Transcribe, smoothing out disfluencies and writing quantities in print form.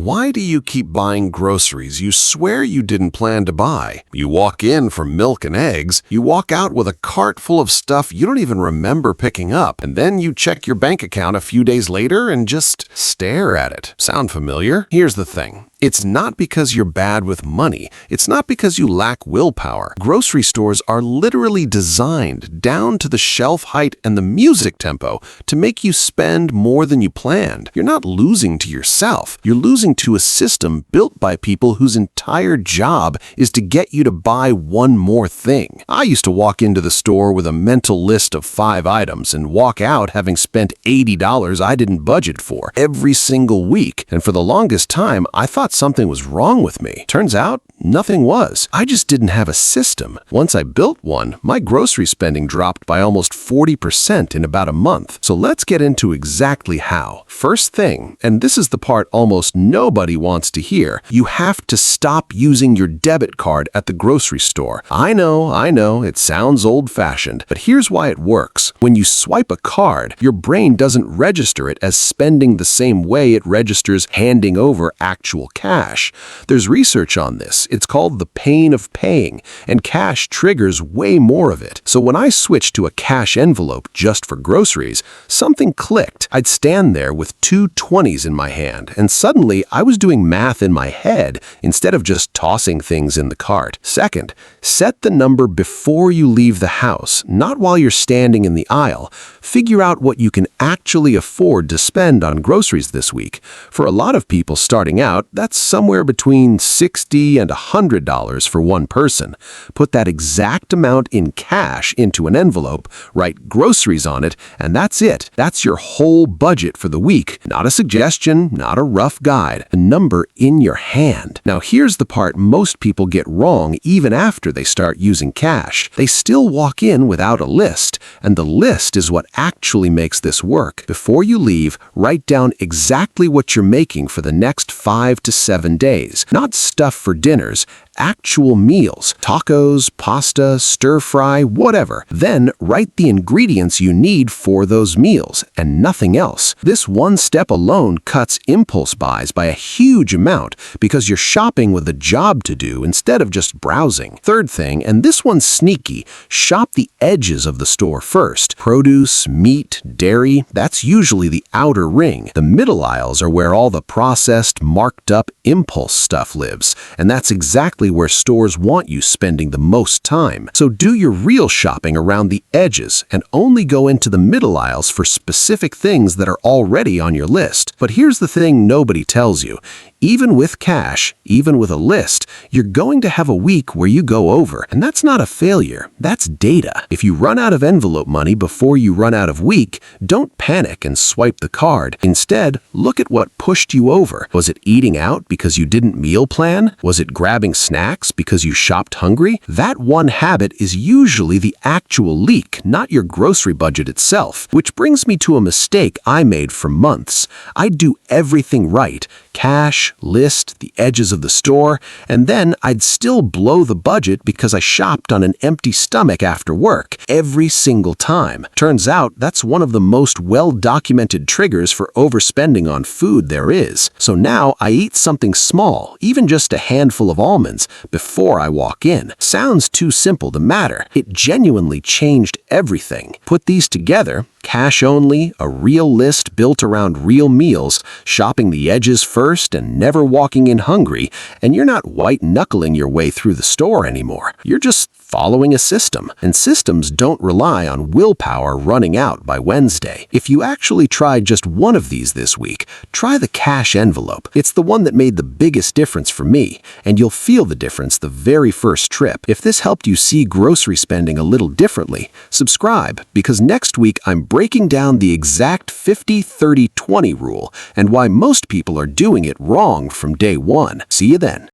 Why do you keep buying groceries you swear you didn't plan to buy? You walk in for milk and eggs, you walk out with a cart full of stuff you don't even remember picking up, and then you check your bank account a few days later and just stare at it. Sound familiar? Here's the thing. It's not because you're bad with money. It's not because you lack willpower. Grocery stores are literally designed down to the shelf height and the music tempo to make you spend more than you planned. You're not losing to yourself. You're losing to a system built by people whose entire job is to get you to buy one more thing. I used to walk into the store with a mental list of 5 items and walk out having spent $80 I didn't budget for every single week. And for the longest time, I thought something was wrong with me. Turns out, nothing was. I just didn't have a system. Once I built one, my grocery spending dropped by almost 40% in about a month. So let's get into exactly how. First thing, and this is the part almost nobody wants to hear, you have to stop using your debit card at the grocery store. I know, it sounds old-fashioned, but here's why it works. When you swipe a card, your brain doesn't register it as spending the same way it registers handing over actual cash. There's research on this. It's called the pain of paying, and cash triggers way more of it. So when I switched to a cash envelope just for groceries, something clicked. I'd stand there with 2 20s in my hand, and suddenly I was doing math in my head instead of just tossing things in the cart. Second, set the number before you leave the house, not while you're standing in the aisle. Figure out what you can actually afford to spend on groceries this week. For a lot of people starting out, that's somewhere between $60 and $100 for one person. Put that exact amount in cash into an envelope, write groceries on it, and that's it. That's your whole budget for the week. Not a suggestion, not a rough guide, a number in your hand. Now here's the part most people get wrong even after they start using cash. They still walk in without a list, and the list is what actually makes this work. Before you leave, write down exactly what you're making for the next 5 to 7 days. Not stuff for dinners, actual meals, tacos, pasta, stir-fry, whatever. Then write the ingredients you need for those meals and nothing else. This one step alone cuts impulse buys by a huge amount because you're shopping with a job to do instead of just browsing. Third thing, and this one's sneaky, shop the edges of the store first. Produce, meat, dairy, that's usually the outer ring. The middle aisles are where all the processed, marked up impulse stuff lives, and that's exactly where stores want you spending the most time. So do your real shopping around the edges and only go into the middle aisles for specific things that are already on your list. But here's the thing nobody tells you. Even with cash, even with a list, you're going to have a week where you go over. And that's not a failure, that's data. If you run out of envelope money before you run out of week, don't panic and swipe the card. Instead, look at what pushed you over. Was it eating out because you didn't meal plan? Was it grabbing snacks because you shopped hungry? That one habit is usually the actual leak, not your grocery budget itself. Which brings me to a mistake I made for months. I'd do everything right. Cash, list, the edges of the store, and then I'd still blow the budget because I shopped on an empty stomach after work every single time. Turns out that's one of the most well-documented triggers for overspending on food there is. So now I eat something small, even just a handful of almonds, before I walk in. Sounds too simple to matter. It genuinely changed everything. Put these together, cash only, a real list built around real meals, shopping the edges first and never walking in hungry, and you're not white-knuckling your way through the store anymore. You're just following a system, and systems don't rely on willpower running out by Wednesday. If you actually tried just one of these this week, try the cash envelope. It's the one that made the biggest difference for me, and you'll feel the difference the very first trip. If this helped you see grocery spending a little differently, subscribe, because next week I'm breaking down the exact 50-30-20 rule and why most people are doing it wrong from day one. See you then.